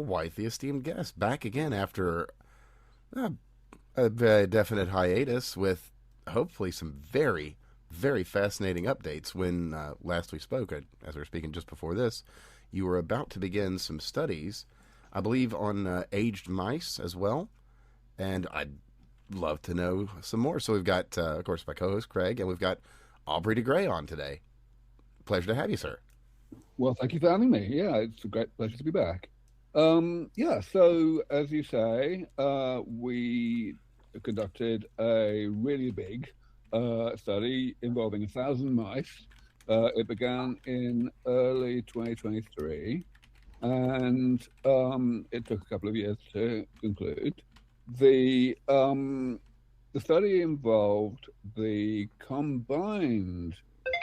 Quite the esteemed guest, back again after uh, a definite hiatus with hopefully some very, very fascinating updates. When last we spoke, as we were speaking just before this, you were about to begin some studies, I believe, on aged mice as well. And I'd love to know some more. So we've got, of course, my co host Craig, and we've got Aubrey de Grey on today. Pleasure to have you, sir. Well, thank you for having me. Yeah, it's a great pleasure to be back. Yeah, so as you say, we conducted a really big study involving 1,000 mice. It began in early 2023, and it took a couple of years to conclude. The um, the study involved the combined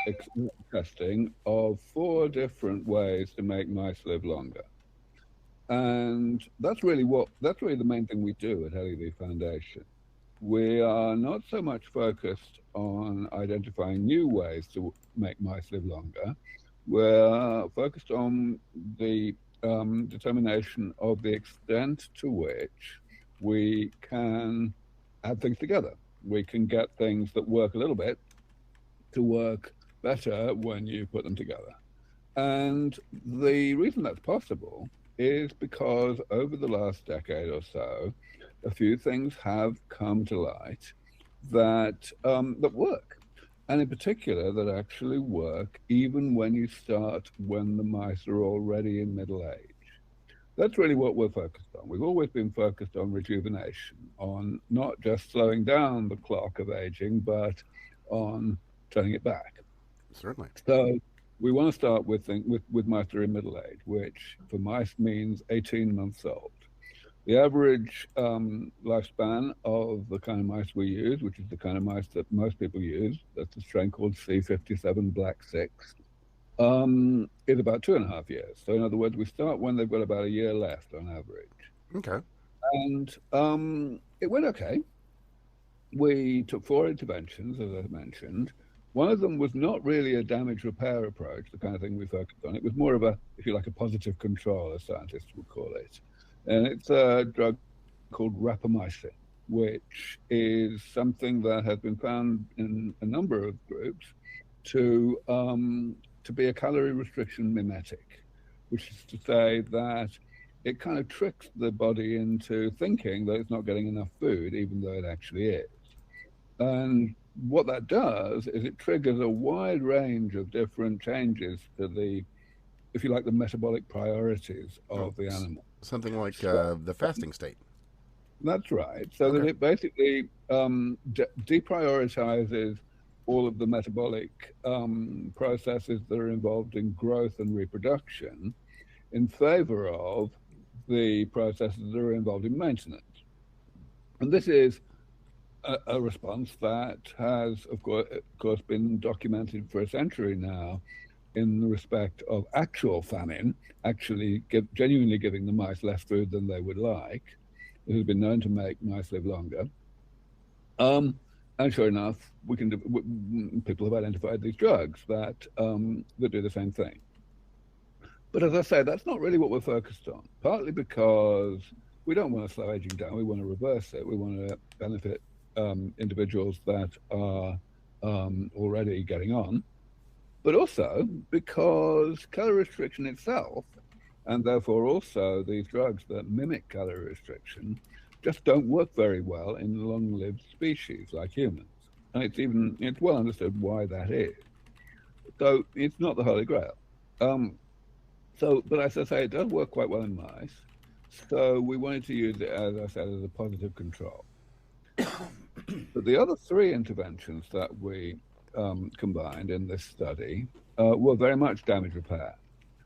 ex- testing of four different ways to make mice live longer. And that's really the main thing we do at LEV Foundation. We are not so much focused on identifying new ways to make mice live longer. We're focused on the determination of the extent to which we can add things together. We can get things that work a little bit to work better when you put them together. And the reason that's possible is because over the last decade or so, a few things have come to light that work, and in particular that actually work even when you start when the mice are already in middle age. That's really what we're focused on. We've always been focused on rejuvenation, on not just slowing down the clock of aging, but on turning it back. Certainly. So we want to start with mice that are in middle age, which for mice means 18 months old. The average lifespan of the kind of mice we use, which is the kind of mice that most people use, that's a strain called C57 Black 6, is about 2.5 years. So in other words, we start when they've got about a year left on average. Okay. And it went okay. We took four interventions, as I mentioned. One of them was not really a damage repair approach, the kind of thing we focused on. It was more of a, if you like, a positive control, as scientists would call it. And it's a drug called rapamycin, which is something that has been found in a number of groups to be a calorie restriction mimetic, which is to say that it kind of tricks the body into thinking that it's not getting enough food, even though it actually is. And what that does is it triggers a wide range of different changes to the, if you like, the metabolic priorities Oh, of the animal. something like So the fasting state. that's right. So that Okay. it basically deprioritizes all of the metabolic processes that are involved in growth and reproduction in favor of the processes that are involved in maintenance. And this is a response that has, of course, been documented for a century now in the respect of actual famine, actually genuinely giving the mice less food than they would like. It has been known to make mice live longer. Um, and sure enough, people have identified these drugs that do the same thing. But as I say, that's not really what we're focused on. Partly because we don't want to slow aging down; we want to reverse it. We want to benefit individuals that are already getting on, but also because calorie restriction itself, and therefore also these drugs that mimic calorie restriction, just don't work very well in long-lived species like humans. And it's well understood why that is. So it's not the holy grail. Um, but as I say, it does work quite well in mice. So we wanted to use it, as I said, as a positive control. But the other three interventions that we combined in this study were very much damage repair.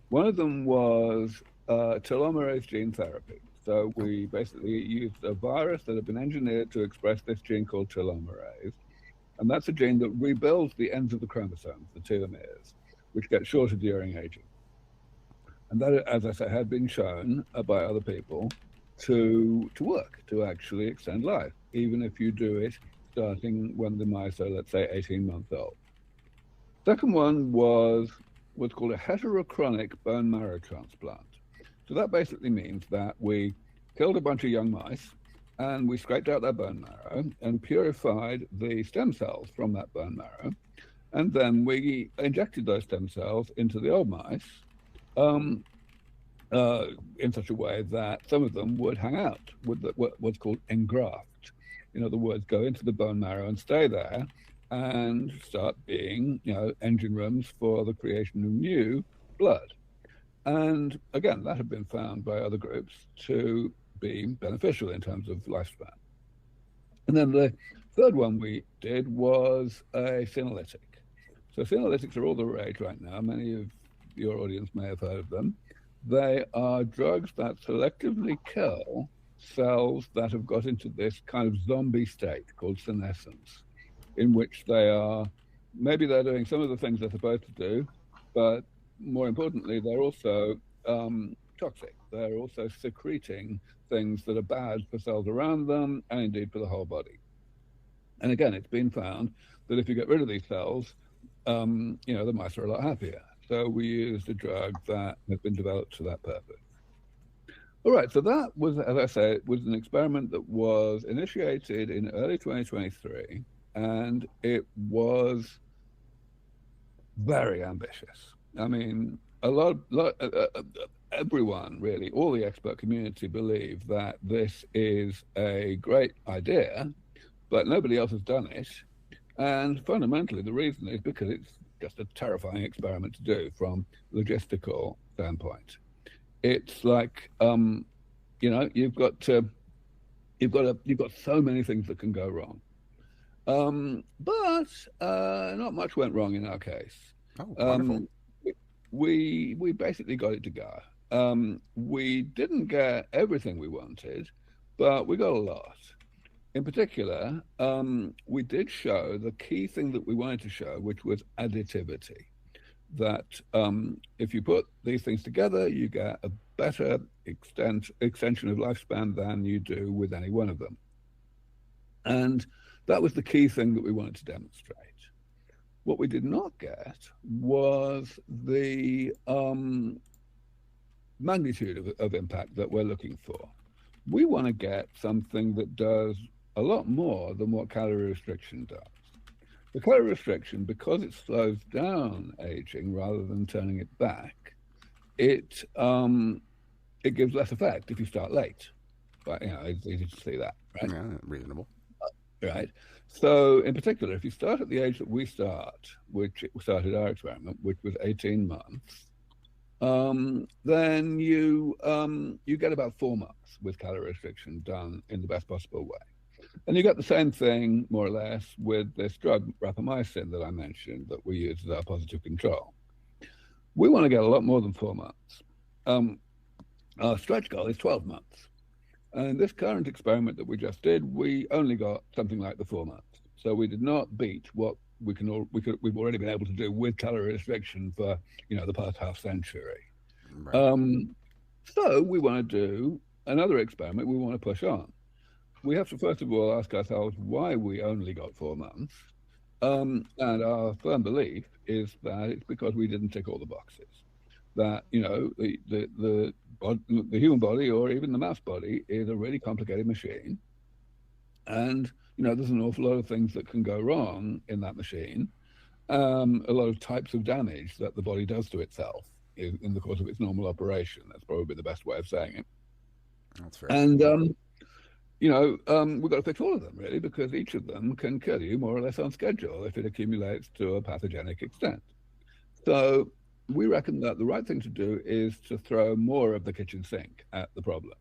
One of them was telomerase gene therapy. So Oh, we basically used a virus that had been engineered to express this gene called telomerase. And that's a gene that rebuilds the ends of the chromosomes, the telomeres, which get shorter during aging. And that, as I say, had been shown by other people to work, to actually extend life, even if you do it starting when the mice are, let's say, 18 months old. Second one was what's called a heterochronic bone marrow transplant. So that basically means that we killed a bunch of young mice and we scraped out their bone marrow and purified the stem cells from that bone marrow. And then we injected those stem cells into the old mice um, in such a way that some of them would hang out, would what's called engraft. In other words, go into the bone marrow and stay there and start being, engine rooms for the creation of new blood. And again, that had been found by other groups to be beneficial in terms of lifespan. And then the third one we did was a senolytic. So senolytics are all the rage right now. Many of your audience may have heard of them. They are drugs that selectively kill cells that have got into this kind of zombie state called senescence, in which maybe they're doing some of the things they're supposed to do, but more importantly, they're also toxic. They're also secreting things that are bad for cells around them and indeed for the whole body. And again, it's been found that if you get rid of these cells, the mice are a lot happier. So we used a drug that has been developed for that purpose. All right, so that was, as I say, was an experiment that was initiated in early 2023, and it was very ambitious. I mean, everyone really, all the expert community believe that this is a great idea, but nobody else has done it. And fundamentally, the reason is because it's just a terrifying experiment to do from logistical standpoint. It's like, you've got so many things that can go wrong. But not much went wrong in our case. Oh, wonderful. We basically got it to go. We didn't get everything we wanted, but we got a lot. In particular, we did show the key thing that we wanted to show, which was additivity. That if you put these things together, you get a better extension of lifespan than you do with any one of them. And that was the key thing that we wanted to demonstrate. What we did not get was the magnitude of impact that we're looking for. We want to get something that does a lot more than what calorie restriction does. The calorie restriction, because it slows down aging rather than turning it back, it gives less effect if you start late. But it's easy to see that, right? Yeah, reasonable. Right. So, in particular, if you start at the age that we started our experiment, which was 18 months, then you get about 4 months with calorie restriction done in the best possible way. And you get the same thing, more or less, with this drug, rapamycin, that I mentioned, that we use as our positive control. We want to get a lot more than 4 months. Our stretch goal is 12 months. And this current experiment that we just did, we only got something like the 4 months. So we did not beat what we've already been able to do with calorie restriction for, the past half century. Right. So we want to do another experiment. We want to push on. We have to first of all ask ourselves why we only got 4 months. And our firm belief is that it's because we didn't tick all the boxes. That, the human body or even the mouse body is a really complicated machine. And, there's an awful lot of things that can go wrong in that machine. A lot of types of damage that the body does to itself in the course of its normal operation. That's probably the best way of saying it. That's fair. And, we've got to fix all of them, really, because each of them can kill you more or less on schedule if it accumulates to a pathogenic extent. So we reckon that the right thing to do is to throw more of the kitchen sink at the problem.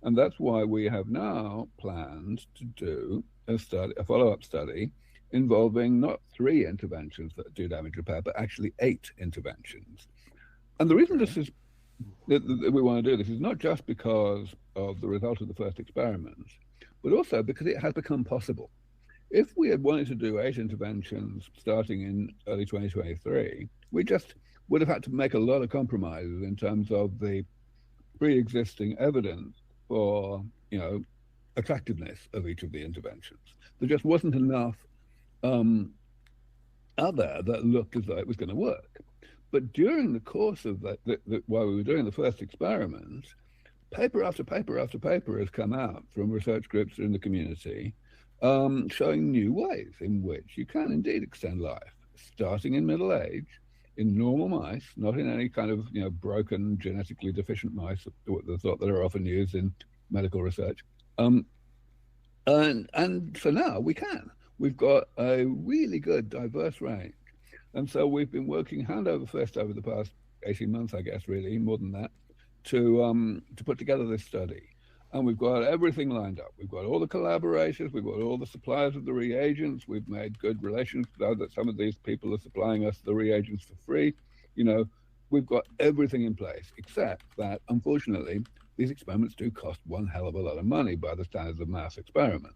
And that's why we have now planned to do a follow-up study involving not 3 interventions that do damage repair, but actually 8 interventions. And the reason that we want to do this is not just because of the result of the first experiment, but also because it has become possible. If we had wanted to do 8 interventions starting in early 2023, we just would have had to make a lot of compromises in terms of the pre-existing evidence for, attractiveness of each of the interventions. There just wasn't enough out there that looked as though it was going to work. But during the course of while we were doing the first experiment, paper after paper after paper has come out from research groups in the community, showing new ways in which you can indeed extend life, starting in middle age, in normal mice, not in any kind of broken, genetically deficient mice, the thought that are often used in medical research. And for now, we can. We've got a really good, diverse range. And so we've been working hand over fist over the past 18 months, I guess, really, more than that, to put together this study. And we've got everything lined up. We've got all the collaborators, we've got all the suppliers of the reagents, we've made good relations, though that some of these people are supplying us the reagents for free. We've got everything in place, except that, unfortunately, these experiments do cost one hell of a lot of money by the standards of mouse experiments.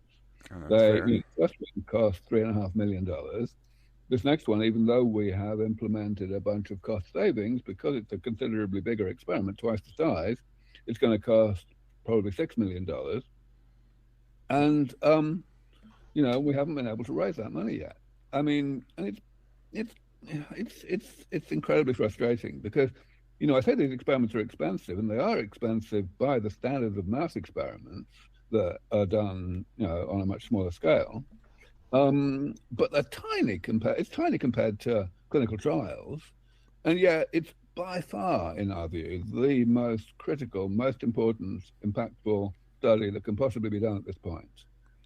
The first one cost $3.5 million. This next one, even though we have implemented a bunch of cost savings, because it's a considerably bigger experiment, twice the size, it's going to cost probably $6 million. And, we haven't been able to raise that money yet. I mean, and it's incredibly frustrating because, I say these experiments are expensive, and they are expensive by the standards of mouse experiments that are done, on a much smaller scale. But they're tiny compared to clinical trials, and yet it's by far, in our view, the most critical, most important, impactful study that can possibly be done at this point.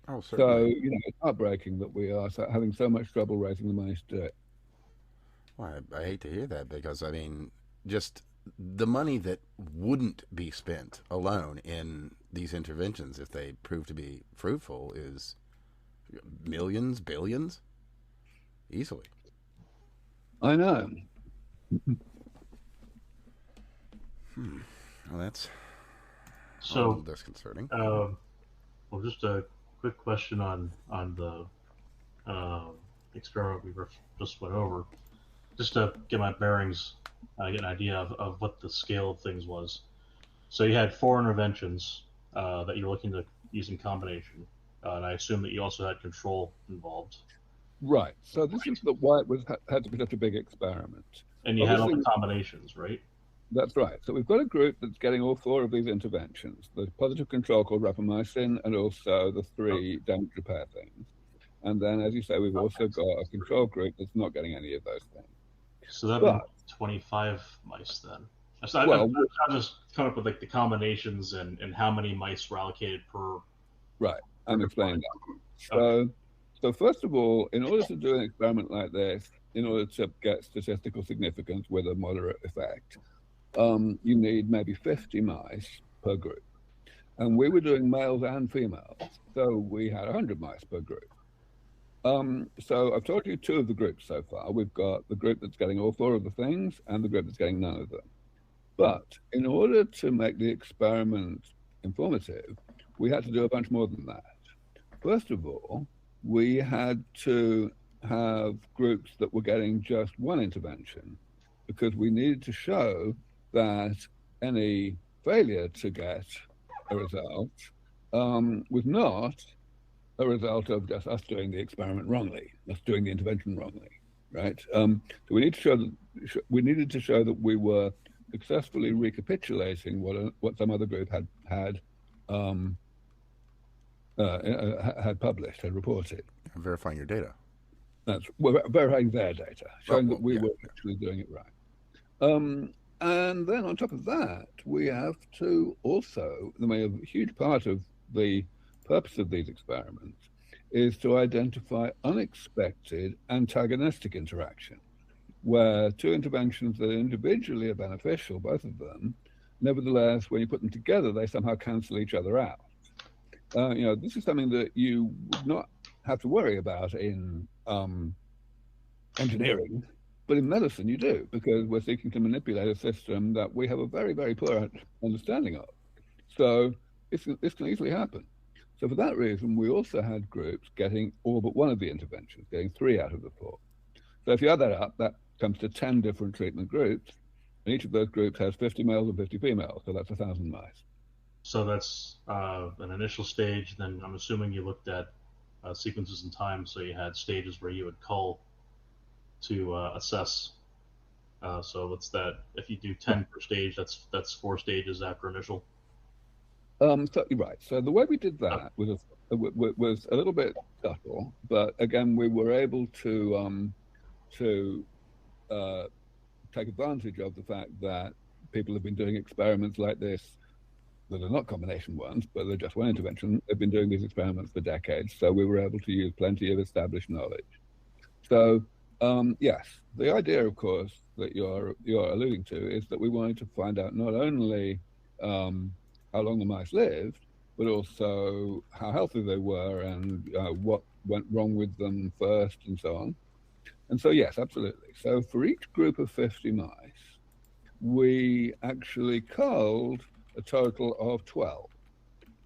Oh, certainly. So, it's heartbreaking that we are having so much trouble raising the money to do it. Well, I hate to hear that because, I mean, just the money that wouldn't be spent alone in these interventions, if they prove to be fruitful, is millions, billions, easily. I know. Well, that's a So, little disconcerting. well, just a quick question on the experiment we just went over, just to get my bearings, get an idea of what the scale of things was. So you had 4 interventions that you're looking to use in combination, and I assume that you also had control involved. Right. So this is why it had to be such a big experiment. And you had all the combinations, right? That's right. So we've got a group that's getting all 4 of these interventions: the positive control called rapamycin, and also the 3 damage repair things. And then, as you say, we've also got a control group that's not getting any of those things. So that would be 25 mice then. So I just come up with like the combinations and how many mice were allocated per. Right. I'm explaining that. So first of all, in order to do an experiment like this, in order to get statistical significance with a moderate effect, you need maybe 50 mice per group. And we were doing males and females, so we had 100 mice per group. So I've told you 2 of the groups so far. We've got the group that's getting all 4 of the things and the group that's getting none of them. But in order to make the experiment informative, we had to do a bunch more than that. First of all, we had to have groups that were getting just 1 intervention, because we needed to show that any failure to get a result was not a result of just us doing the experiment wrongly, us doing the intervention wrongly, right? So we needed to show that we were successfully recapitulating what some other group had published, had reported. Verifying your data. Verifying their data, showing that we were actually doing it right. And then on top of that, we have to also, a huge part of the purpose of these experiments is to identify unexpected antagonistic interaction, where 2 interventions that individually are beneficial, both of them, nevertheless, when you put them together, they somehow cancel each other out. This is something that you would not have to worry about in engineering, but in medicine you do, because we're seeking to manipulate a system that we have a very, very poor understanding of. So this can easily happen. So for that reason, we also had groups getting all but 1 of the interventions, getting 3 out of the 4. So if you add that up, that comes to 10 different treatment groups, and each of those groups has 50 males and 50 females, so that's 1,000 mice. So that's an initial stage. Then I'm assuming you looked at sequences in time, so you had stages where you would cull to assess So what's that? If you do 10 per stage, that's 4 stages after initial. So you're right. So the way we did Oh, that was a little bit subtle, but again, we were able to uh, take advantage of the fact that people have been doing experiments like this that are not combination ones, but they're just one intervention. They've been doing these experiments for decades, so we were able to use plenty of established knowledge. So yes, the idea, of course, that you're alluding to is that we wanted to find out not only how long the mice lived, but also how healthy they were and what went wrong with them first, and so on. And so, yes, absolutely. So for each group of 50 mice, we actually culled a total of 12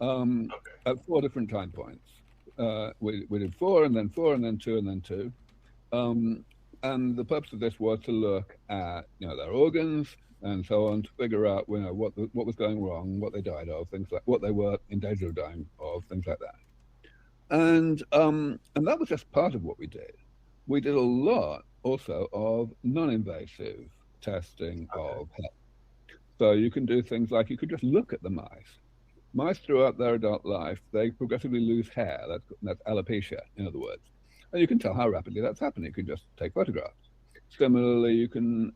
okay. at 4 different time points. We did four, and then four, and then two, and then two. Um, and the purpose of this was to look at their organs and so on to figure out what was going wrong, what they died of, things like what they were in danger of dying of, things like that. And that was just part of what we did. We did a lot also of non-invasive testing Okay. of health. So you can do things like you could just look at the mice. Mice throughout their adult life, they progressively lose hair. That's alopecia, in other words. And you can tell how rapidly that's happening. You can just take photographs. Similarly, you can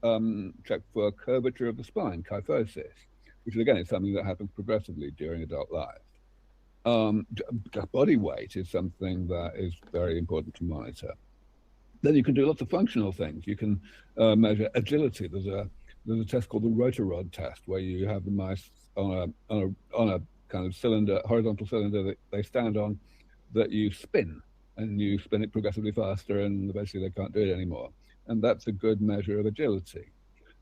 check for curvature of the spine, kyphosis, which again is something that happens progressively during adult life. Um, Body weight is something that is very important to monitor. Then you can do lots of functional things. You can measure agility. There's a test called the rotor rod test, where you have the mice on a kind of cylinder, horizontal cylinder that they stand on, that you spin, and you spin it progressively faster, and eventually they can't do it anymore. And that's a good measure of agility.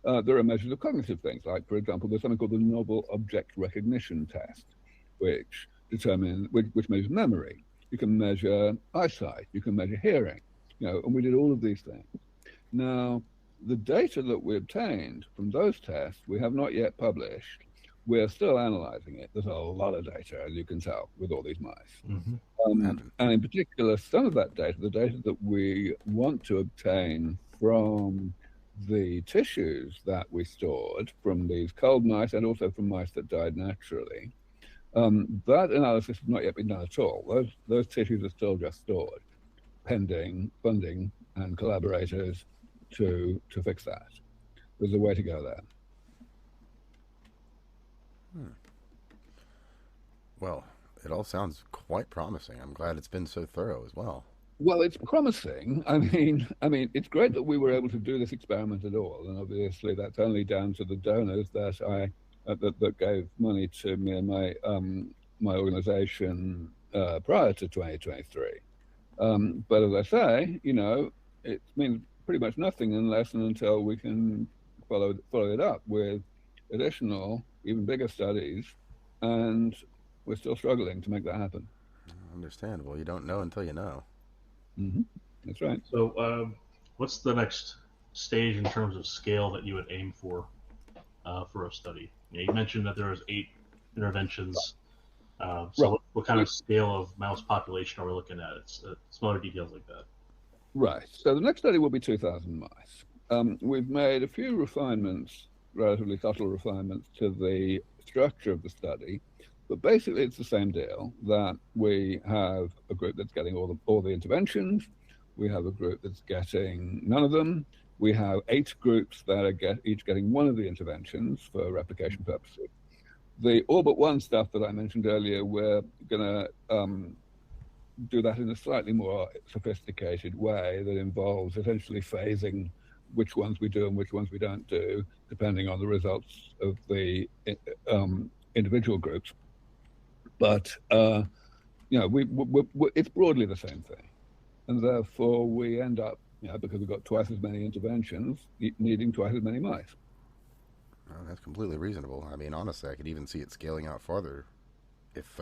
There are measures of cognitive things, like, for example, there's something called the novel object recognition test, which measures memory. You can measure eyesight. You can measure hearing. And we did all of these things. Now, the data that we obtained from those tests, we have not yet published. We're still analyzing it. There's a lot of data, as you can tell, with all these mice. Mm-hmm. And in particular, some of that data, the data that we want to obtain from the tissues that we stored from these culled mice and also from mice that died naturally, that analysis has not yet been done at all. Those tissues are still just stored, pending funding and collaborators to fix that. There's a way to go there. Well, it all sounds quite promising. I'm glad it's been so thorough as well. Well, it's promising. I mean, it's great that we were able to do this experiment at all, and obviously that's only down to the donors that gave money to me and my organization prior to 2023. But as I say, it means pretty much nothing unless and until we can follow it up with additional, even bigger studies, and we're still struggling to make that happen. Understandable. You don't know until you know. Hmm. That's right. So, what's the next stage in terms of scale that you would aim for a study? You mentioned that there was 8 interventions. So, Right. what kind of scale of mouse population are we looking at? It's some other details like that. Right. So the next study will be 2,000 mice. We've made a few refinements, relatively subtle refinements, to the structure of the study, but basically it's the same deal. That we have a group that's getting all the interventions. We have a group that's getting none of them. We have 8 groups that are each getting one of the interventions for replication purposes. The all but one stuff that I mentioned earlier, we're going to do that in a slightly more sophisticated way that involves essentially phasing which ones we do and which ones we don't do, depending on the results of the individual groups. But it's broadly the same thing, and therefore we end up, because we've got twice as many interventions, needing twice as many mice. Well, that's completely reasonable. I mean, honestly, I could even see it scaling out farther if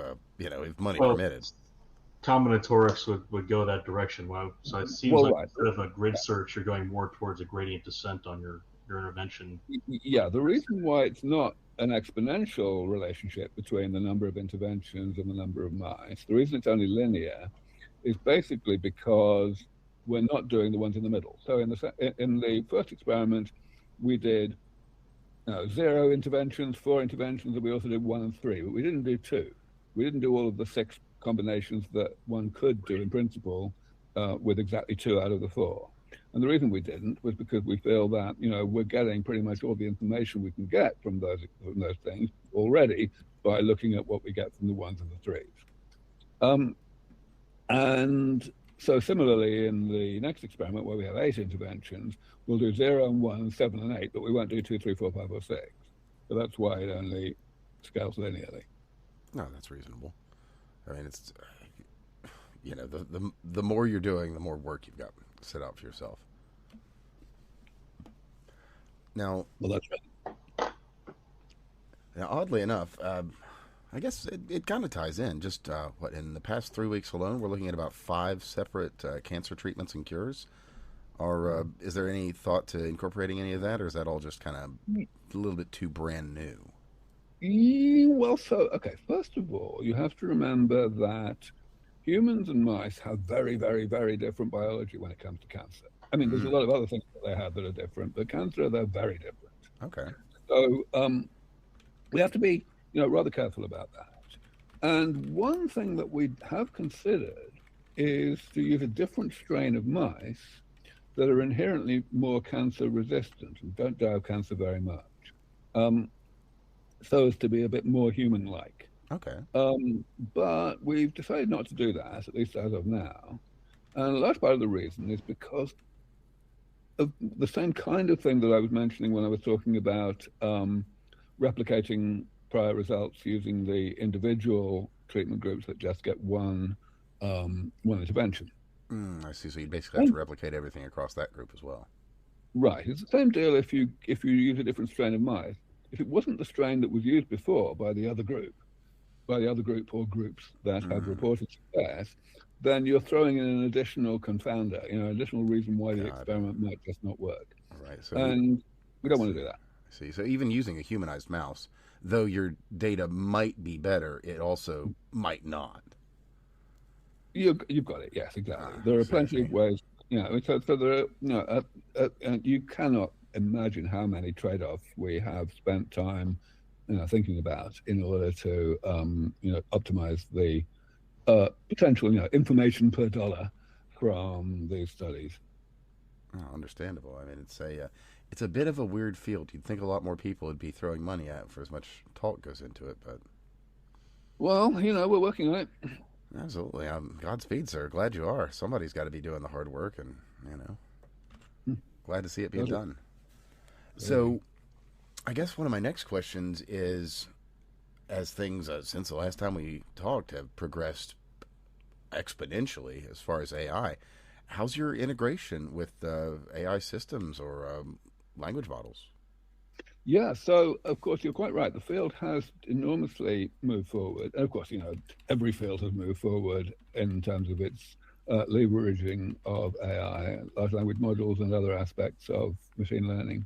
money Well, permitted. combinatorics would go that direction. Wow. So it seems Well, like right. instead of a grid search, you're going more towards a gradient descent on your intervention. Yeah, the reason why it's not an exponential relationship between the number of interventions and the number of mice, the reason it's only linear, is basically because we're not doing the ones in the middle. So in the first experiment, we did 0 interventions, 4 interventions, and we also did 1 and 3, but we didn't do 2. We didn't do all of the 6 combinations that one could do in principle with exactly 2 out of the 4. And the reason we didn't was because we feel that we're getting pretty much all the information we can get from those things already by looking at what we get from the 1s and the 3s. And so similarly, in the next experiment where we have 8 interventions, we'll do 0 and 1, 7 and 8, but we won't do 2, 3, 4, 5, or 6. So that's why it only scales linearly. No, that's reasonable. I mean, it's the more you're doing, the more work you've got set out for yourself. Now, Well, that's right. Now, oddly enough, I guess it kind of ties in. Just in the past 3 weeks alone, we're looking at about 5 separate cancer treatments and cures. Or is there any thought to incorporating any of that, or is that all just kind of a little bit too brand new? Well, so, okay, first of all, you have to remember that humans and mice have very, very, very different biology when it comes to cancer. I mean, there's a lot of other things that they have that are different, but cancer, they're very different. Okay. So we have to be, rather careful about that. And one thing that we have considered is to use a different strain of mice that are inherently more cancer resistant and don't die of cancer very much, so as to be a bit more human-like. Okay. But we've decided not to do that, at least as of now. And a large part of the reason is because of the same kind of thing that I was mentioning when I was talking about replicating prior results using the individual treatment groups that just get one intervention. I see. So you basically have to replicate everything across that group as well. Right. It's the same deal if you use a different strain of mice. If it wasn't the strain that was used before by the other group or groups that have reported success, then you're throwing in an additional confounder, an additional reason why the experiment might just not work. Right. So and we don't want to do that. See, so even using a humanized mouse, though your data might be better, it also might not. You've got it. Yes, exactly. There are plenty of ways. So there are. And you cannot imagine how many trade-offs we have spent time, thinking about in order to, optimize the potential, information per dollar from these studies. Oh, understandable. I mean, it's a bit of a weird field. You'd think a lot more people would be throwing money at it for as much talk goes into it, but well, we're working on it. Absolutely. Godspeed, sir. Glad you are. Somebody's got to be doing the hard work, and glad to see it being done. So, I guess one of my next questions is, as things since the last time we talked have progressed exponentially as far as AI, how's your integration with AI systems or language models? Yeah, so of course you're quite right. The field has enormously moved forward. And of course, every field has moved forward in terms of its leveraging of AI, large language models, and other aspects of machine learning.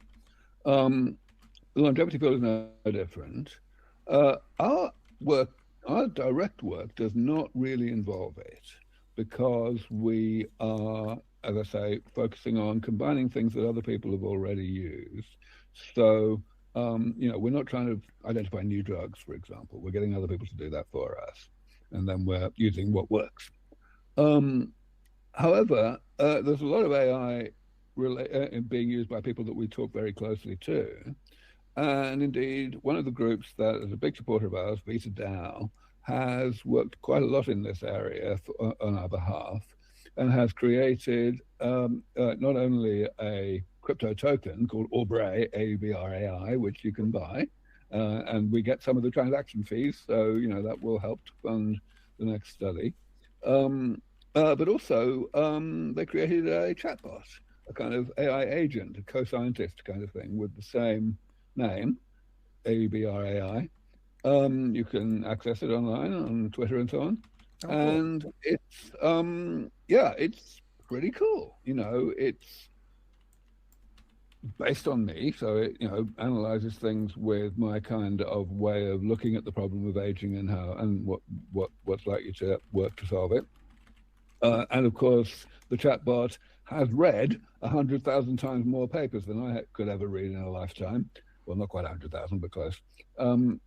The longevity field is no different. Our direct work does not really involve it because we are, as I say, focusing on combining things that other people have already used. So, we're not trying to identify new drugs, for example. We're getting other people to do that for us, and then we're using what works. However, there's a lot of AI being used by people that we talk very closely to. And indeed, one of the groups that is a big supporter of ours, Vita DAO, has worked quite a lot in this area on our behalf and has created not only a crypto token called Aubrey, A-U-B-R-A-I, which you can buy, and we get some of the transaction fees, so that will help to fund the next study. But also, they created a chatbot, a kind of AI agent, a co-scientist kind of thing with the same name, A-U-B-R-A-I. You can access it online on Twitter and so on. Cool. And it's pretty cool. It's based on me, so it analyzes things with my kind of way of looking at the problem of aging and what's likely to work to solve it. And of course, the chatbot has read 100,000 times more papers than I could ever read in a lifetime. Well, not quite 100,000, but close. So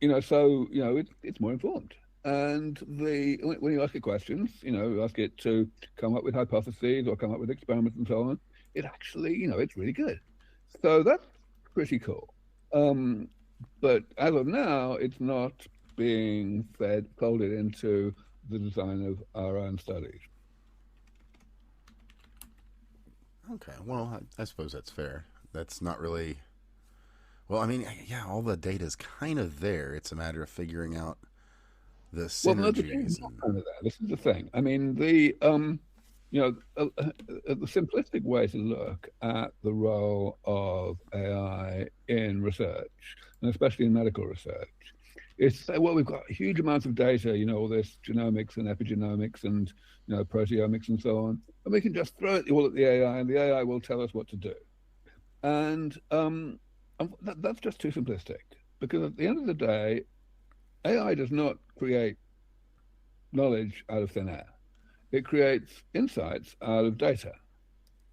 it's more informed. And when you ask it questions, you ask it to come up with hypotheses or come up with experiments and so on. It actually, it's really good. So that's pretty cool. But as of now, it's not being folded into the design of our own studies. Okay, well, I suppose that's fair. That's not really. Well, I mean, yeah, all the data's kind of there. It's a matter of figuring out the Well, no, the thing synergies. is not kind of that. This is the thing. I mean, the simplistic way to look at the role of AI in research, and especially in medical research, is to say, well, we've got huge amounts of data, all this genomics and epigenomics and proteomics and so on, and we can just throw it all at the AI, and the AI will tell us what to do. And that's just too simplistic, because at the end of the day, AI does not create knowledge out of thin air. It creates insights out of data.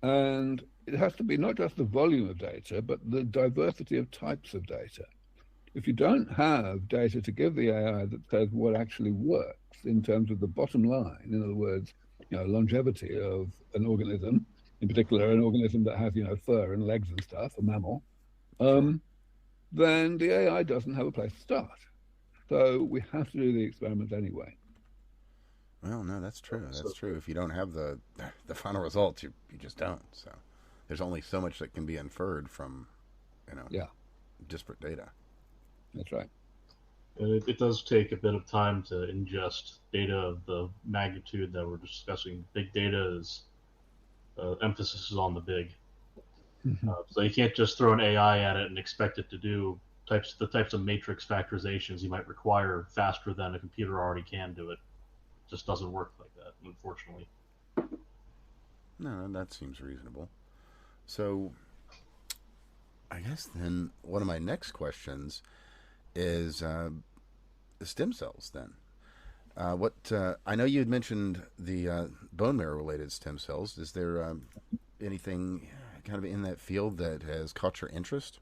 And it has to be not just the volume of data, but the diversity of types of data. If you don't have data to give the AI that says what actually works in terms of the bottom line, in other words, longevity of an organism, in particular an organism that has, fur and legs and stuff, a mammal, then the AI doesn't have a place to start. So we have to do the experiments anyway. Well, no, that's true. That's true. If you don't have the final results, you just don't. So there's only so much that can be inferred from, disparate data. That's right. And it does take a bit of time to ingest data of the magnitude that we're discussing. Big data is emphasis is on the big. Mm-hmm. So you can't just throw an AI at it and expect it to do the types of matrix factorizations you might require faster than a computer already can do it. It just doesn't work like that, unfortunately. No, that seems reasonable. So I guess then one of my next questions is stem cells then. I know you had mentioned the bone marrow related stem cells. Is there anything kind of in that field that has caught your interest?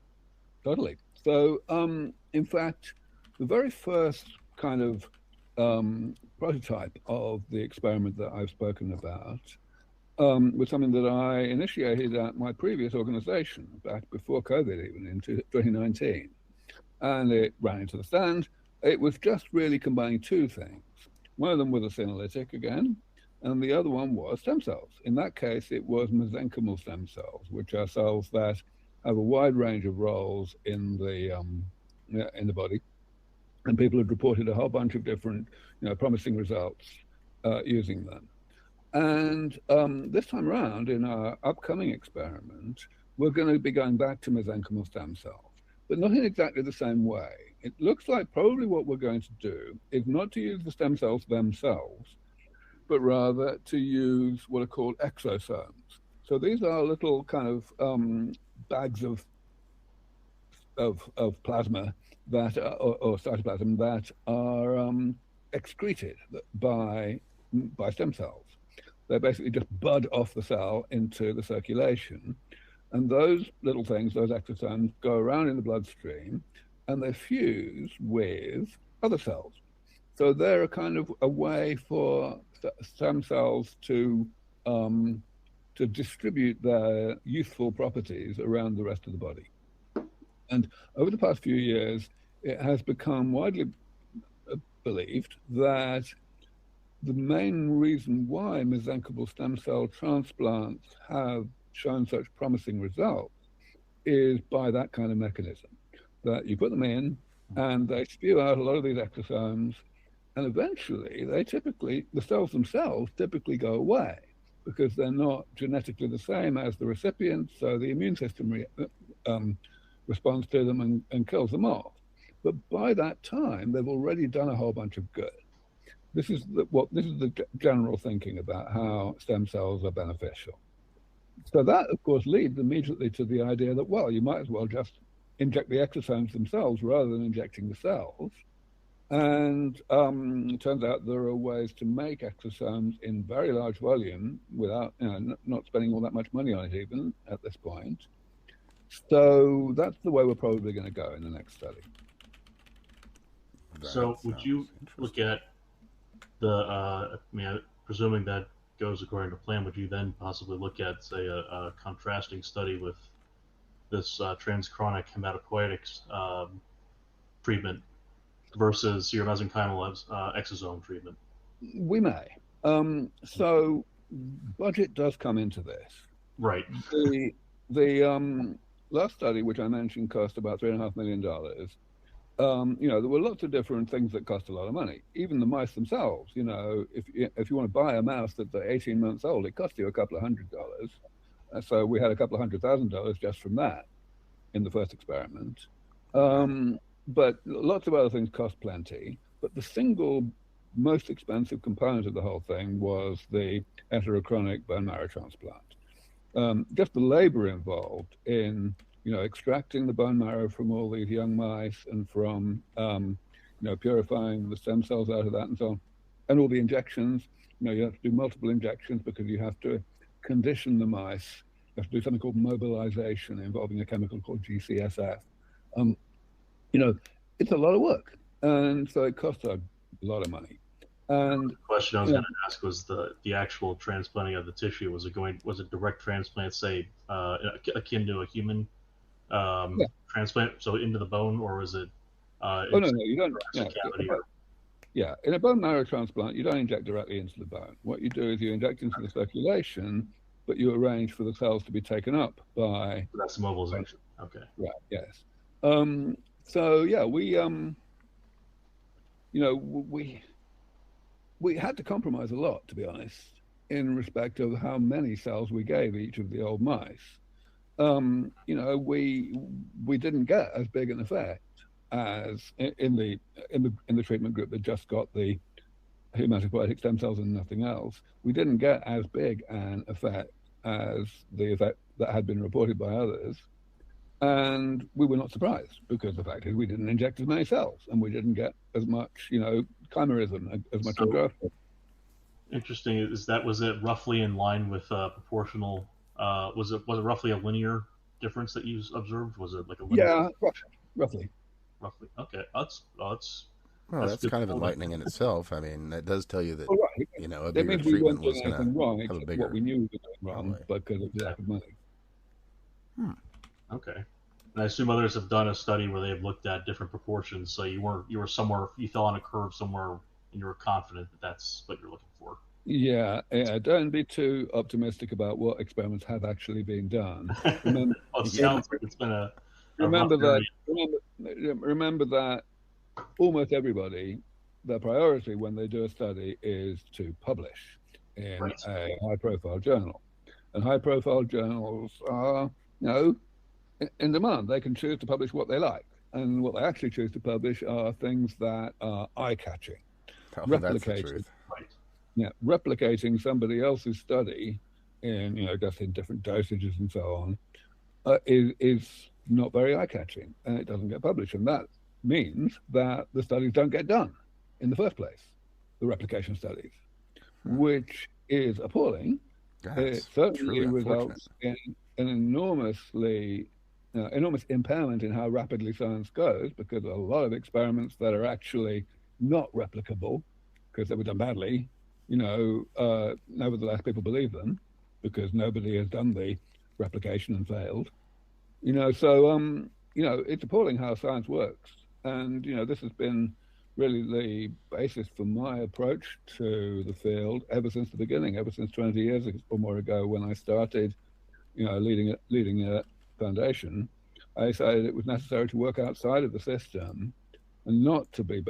Totally. So, in fact, the very first kind of prototype of the experiment that I've spoken about was something that I initiated at my previous organization back before COVID, even in 2019. And it ran into the stand. It was just really combining two things. One of them was a senolytic again, and the other one was stem cells. In that case, it was mesenchymal stem cells, which are cells that have a wide range of roles in the body, and people had reported a whole bunch of different, promising results using them. And this time around, in our upcoming experiment, we're going to be going back to mesenchymal stem cells, but not in exactly the same way. It looks like probably what we're going to do is not to use the stem cells themselves, but rather to use what are called exosomes. So these are little kind of bags of plasma that or cytoplasm that are excreted by stem cells. They basically just bud off the cell into the circulation, and those little things, those exosomes, go around in the bloodstream, and they fuse with other cells. So they're a kind of a way for stem cells to distribute their useful properties around the rest of the body. And over the past few years, it has become widely believed that the main reason why mesenchymal stem cell transplants have shown such promising results is by that kind of mechanism, that you put them in and they spew out a lot of these exosomes, and eventually the cells themselves typically go away because they're not genetically the same as the recipient, so the immune system responds to them and kills them off. But by that time, they've already done a whole bunch of good. This is the general thinking about how stem cells are beneficial. So that, of course, leads immediately to the idea that, well, you might as well just inject the exosomes themselves rather than injecting the cells. And it turns out there are ways to make exosomes in very large volume without, not spending all that much money on it even at this point. So that's the way we're probably going to go in the next study. So, would you look at presuming that goes according to plan, would you then possibly look at, say, a contrasting study with this transchronic hematopoietic treatment versus your mesenchymal exosome treatment? We may. So budget does come into this. Right. The last study, which I mentioned, cost about $3.5 million. There were lots of different things that cost a lot of money. Even the mice themselves, if you want to buy a mouse that's 18 months old, it costs you a couple of $100. So we had a couple of $100,000 just from that in the first experiment. But lots of other things cost plenty. But the single most expensive component of the whole thing was the heterochronic bone marrow transplant. Just the labor involved in extracting the bone marrow from all these young mice and from purifying the stem cells out of that and so on, and all the injections. You have to do multiple injections because you have to condition the mice. You have to do something called mobilization involving a chemical called GCSF. It's a lot of work, and so it costs a lot of money. And the question I was going to ask was the actual transplanting of the tissue. Was it direct transplant, say, akin to a human transplant, so into the bone, or was it? No, you don't. In a bone marrow transplant, you don't inject directly into the bone. What you do is you inject into the circulation, but you arrange for the cells to be taken up by. That's the mobilization. Okay. Right. Yes. So yeah, we had to compromise a lot, to be honest, in respect of how many cells we gave each of the old mice. We didn't get as big an effect as in the treatment group that just got the hematopoietic stem cells and nothing else. We didn't get as big an effect as the effect that had been reported by others. And we were not surprised because the fact is we didn't inject as many cells and we didn't get as much, chimerism, as much growth. Interesting. Was it roughly in line with proportional? Was it roughly a linear difference that you observed? Was it like a linear? Yeah, roughly. Roughly. Okay. That's kind of enlightening in itself. I mean, that does tell you that a bigger treatment was going to have a bigger. What we knew we were doing wrong because of the lack of money. Okay. And I assume others have done a study where they have looked at different proportions. So you fell on a curve somewhere, and you were confident that that's what you're looking for. Yeah. Don't be too optimistic about what experiments have actually been done. Remember, it sounds like it's been a remember that almost everybody, their priority when they do a study is to publish in a high-profile journal, and high-profile journals are, in demand. They can choose to publish what they like, and what they actually choose to publish are things that are eye-catching. Replicating, replicating somebody else's study in just in different dosages and so on is not very eye-catching, and it doesn't get published, and that means that the studies don't get done in the first place, the replication studies, which is appalling. It certainly results in an enormous impairment in how rapidly science goes, because a lot of experiments that are actually not replicable because they were done badly, nevertheless people believe them because nobody has done the replication and failed. So it's appalling how science works, and this has been really the basis for my approach to the field ever since the beginning, ever since 20 years or more ago when I started, leading a foundation. I decided it was necessary to work outside of the system and not to be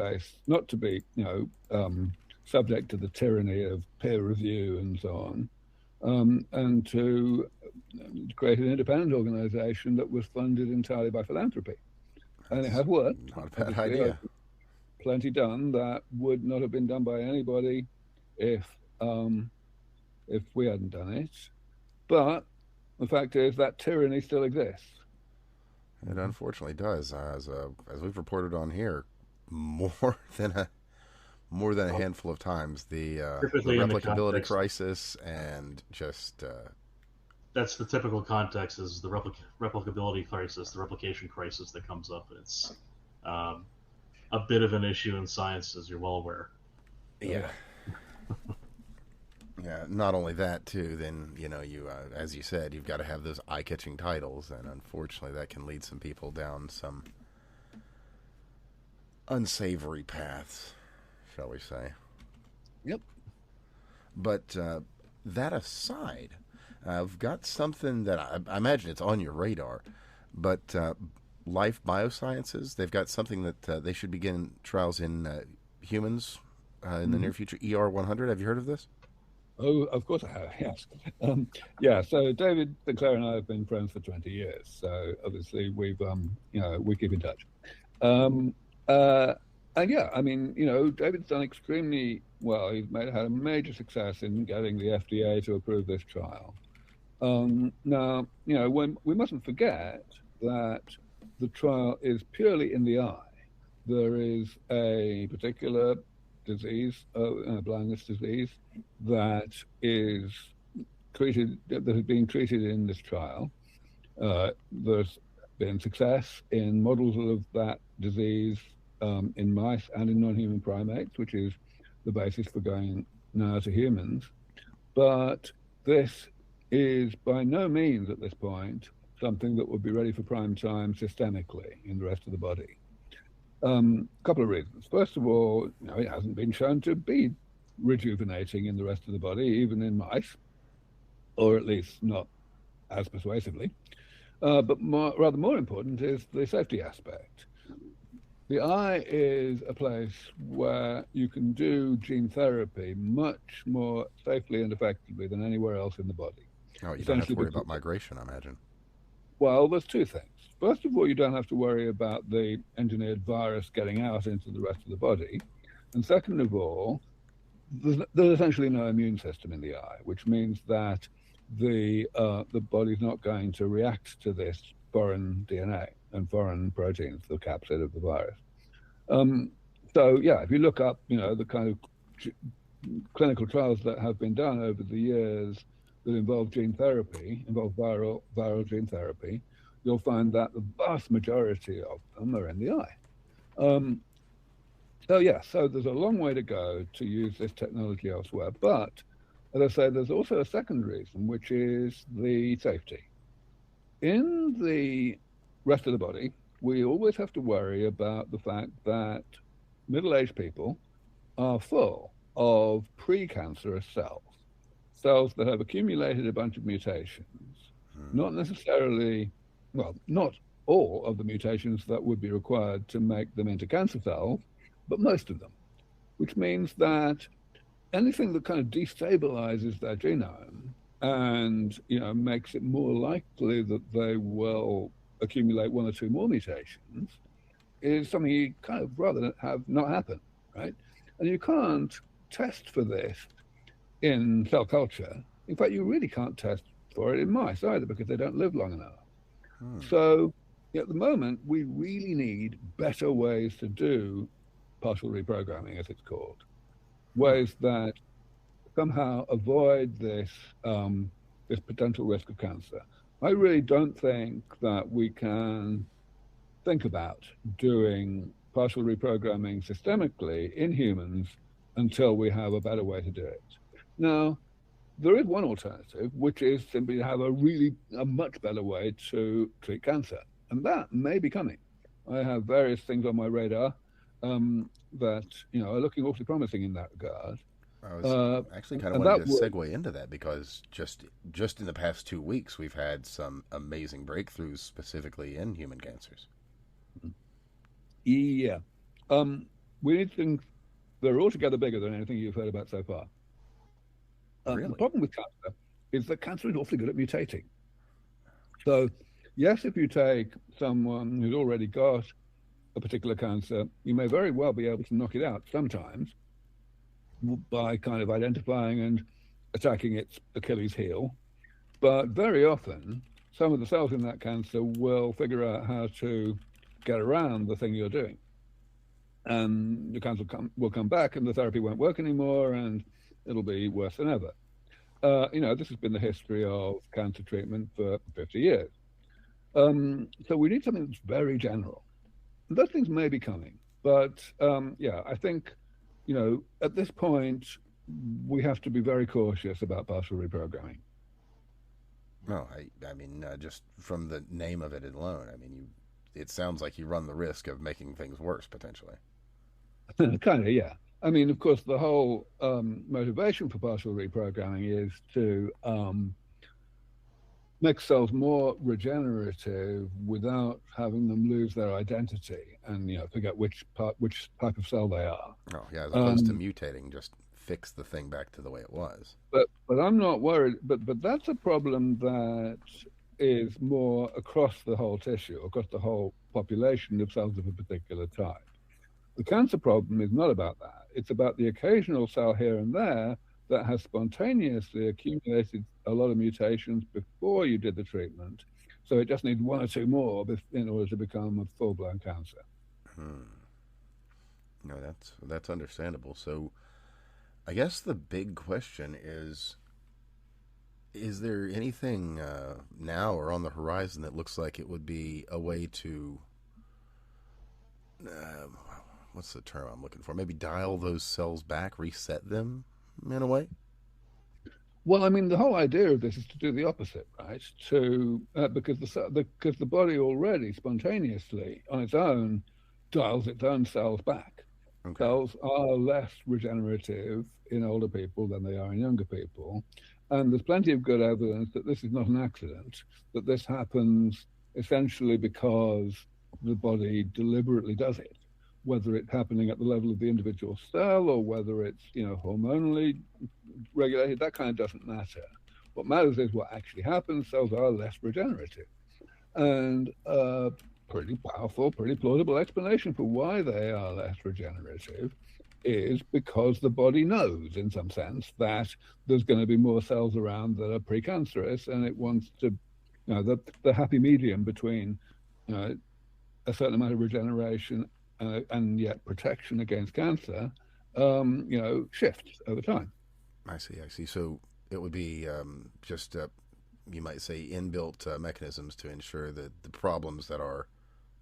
subject to the tyranny of peer review and so on, and to create an independent organization that was funded entirely by philanthropy. And it has worked. Not a bad idea. Plenty done that would not have been done by anybody if we hadn't done it. But the fact is that tyranny still exists. It unfortunately does. As we've reported on here, more than a handful of times. The Typically, in the replicability context, crisis and just that's the typical context is the replicability crisis, the replication crisis that comes up. It's um, a bit of an issue in science, as you're well aware. yeah. Yeah, not only that too. Then you, as you said, you've got to have those eye-catching titles, and unfortunately, that can lead some people down some unsavory paths, shall we say? Yep. But that aside, I've got something that I imagine it's on your radar. But Life Biosciences, they've got something that they should begin trials in humans in the near future. ER100. Have you heard of this? Oh, of course I have. Yes. Yeah. So David Sinclair and I have been friends for 20 years. So obviously we keep in touch. Um, uh, and yeah, I mean, David's done extremely well. Had a major success in getting the FDA to approve this trial. Now, when we mustn't forget that the trial is purely in the eye. There is a particular disease, blindness disease, that is that is being treated in this trial. There's been success in models of that disease in mice and in non-human primates, which is the basis for going now to humans. But this is by no means at this point something that would be ready for prime time systemically in the rest of the body. Couple of reasons. First of all, it hasn't been shown to be rejuvenating in the rest of the body, even in mice, or at least not as persuasively. But rather more important is the safety aspect. The eye is a place where you can do gene therapy much more safely and effectively than anywhere else in the body. Oh, you don't have to worry about migration, I imagine. Well, there's two things. First of all, you don't have to worry about the engineered virus getting out into the rest of the body. And second of all, there's essentially no immune system in the eye, which means that the body's not going to react to this foreign DNA and foreign proteins, the capsid of the virus. So yeah, if you look up, the kind of clinical trials that have been done over the years that involve gene therapy, involve viral gene therapy, you'll find that the vast majority of them are in the eye. So there's a long way to go to use this technology elsewhere. But as I say, there's also a second reason, which is the safety. In the rest of the body, we always have to worry about the fact that middle-aged people are full of precancerous cells that have accumulated a bunch of mutations, not necessarily, not all of the mutations that would be required to make them into cancer cells, but most of them, which means that anything that kind of destabilizes their genome and makes it more likely that they will accumulate one or two more mutations is something you kind of rather have not happen, right? And you can't test for this in cell culture. In fact, you really can't test for it in mice either because they don't live long enough. So at the moment, we really need better ways to do partial reprogramming, as it's called, ways that somehow avoid this this potential risk of cancer. I really don't think that we can think about doing partial reprogramming systemically in humans until we have a better way to do it. Now, there is one alternative, which is simply to have a much better way to treat cancer, and that may be coming. I have various things on my radar that are looking awfully promising in that regard. I was actually kind of wanting to segue into that because just in the past 2 weeks, we've had some amazing breakthroughs specifically in human cancers. Yeah. We need things that are altogether bigger than anything you've heard about so far. Really? The problem with cancer is that cancer is awfully good at mutating. So, yes, if you take someone who's already got a particular cancer, you may very well be able to knock it out sometimes by kind of identifying and attacking its Achilles heel. But very often, some of the cells in that cancer will figure out how to get around the thing you're doing. and the cancer will come back, and the therapy won't work anymore, and it'll be worse than ever. This has been the history of cancer treatment for 50 years. So we need something that's very general. And those things may be coming, but I think, at this point, we have to be very cautious about partial reprogramming. No, I mean, just from the name of it alone, I mean, it sounds like you run the risk of making things worse potentially. Kind of, yeah. I mean, of course, the whole motivation for partial reprogramming is to make cells more regenerative without having them lose their identity and forget which type of cell they are. Oh, yeah, as opposed to mutating, just fix the thing back to the way it was. But I'm not worried. But that's a problem that is more across the whole tissue, across the whole population of cells of a particular type. The cancer problem is not about that. It's about the occasional cell here and there that has spontaneously accumulated a lot of mutations before you did the treatment. So it just needs one or two more in order to become a full-blown cancer. No, that's understandable. So I guess the big question is there anything now or on the horizon that looks like it would be a way to, what's the term I'm looking for? Maybe dial those cells back, reset them in a way? Well, I mean, the whole idea of this is to do the opposite, right? Because the body already spontaneously, on its own, dials its own cells back. Okay. Cells are less regenerative in older people than they are in younger people. And there's plenty of good evidence that this is not an accident, that this happens essentially because the body deliberately does it, whether it's happening at the level of the individual cell or whether it's, hormonally regulated, that kind of doesn't matter. What matters is what actually happens. Cells are less regenerative. And pretty powerful, pretty plausible explanation for why they are less regenerative is because the body knows, in some sense, that there's going to be more cells around that are precancerous, and it wants to, the happy medium between a certain amount of regeneration and yet protection against cancer, shifts over time. I see. So it would be just, you might say, inbuilt mechanisms to ensure that the problems that are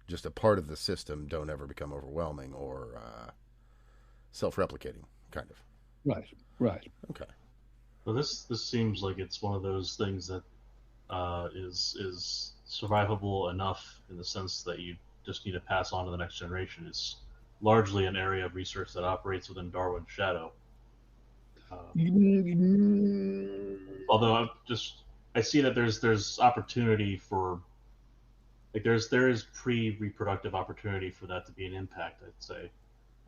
just a part of the system don't ever become overwhelming or self-replicating, kind of. Right. Okay. Well, this seems like it's one of those things that is survivable enough in the sense that you just need to pass on to the next generation. It's largely an area of research that operates within Darwin's shadow. Although I see that there's opportunity for, like, there is pre-reproductive opportunity for that to be an impact, I'd say.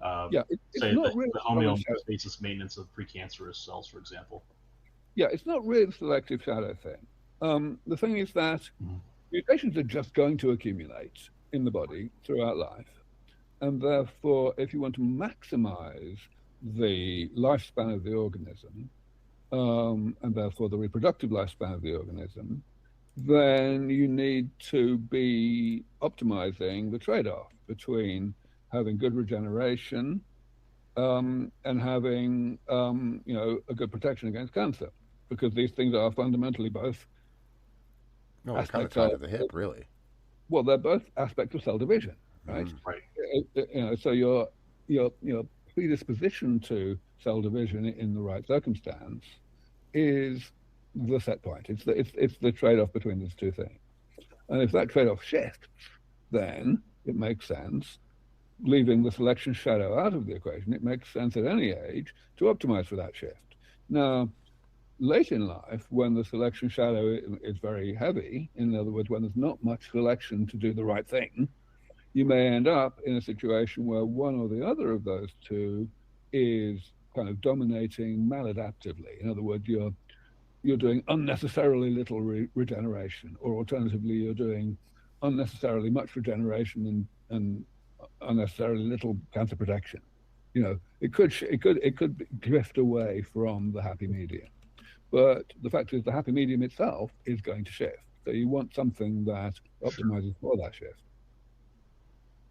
It's say not really the homeostasis maintenance of precancerous cells, for example. Yeah, it's not really the selective shadow thing. The thing is that mutations are just going to accumulate in the body throughout life. And therefore, if you want to maximize the lifespan of the organism, and therefore the reproductive lifespan of the organism, then you need to be optimizing the trade-off between having good regeneration and having a good protection against cancer, because these things are fundamentally both. No, it's kind of tied to the hip, really. Well, they're both aspects of cell division, right? Right. So your predisposition to cell division in the right circumstance is the set point. It's the trade-off between these two things. And if that trade-off shifts, then it makes sense, leaving the selection shadow out of the equation, it makes sense at any age to optimize for that shift. Now, late in life, when the selection shadow is very heavy, in other words, when there's not much selection to do the right thing, you may end up in a situation where one or the other of those two is kind of dominating maladaptively. In other words, you're doing unnecessarily little regeneration, or alternatively, you're doing unnecessarily much regeneration and unnecessarily little cancer protection. It could drift away from the happy medium. But the fact is, the happy medium itself is going to shift. So you want something that optimizes for that shift.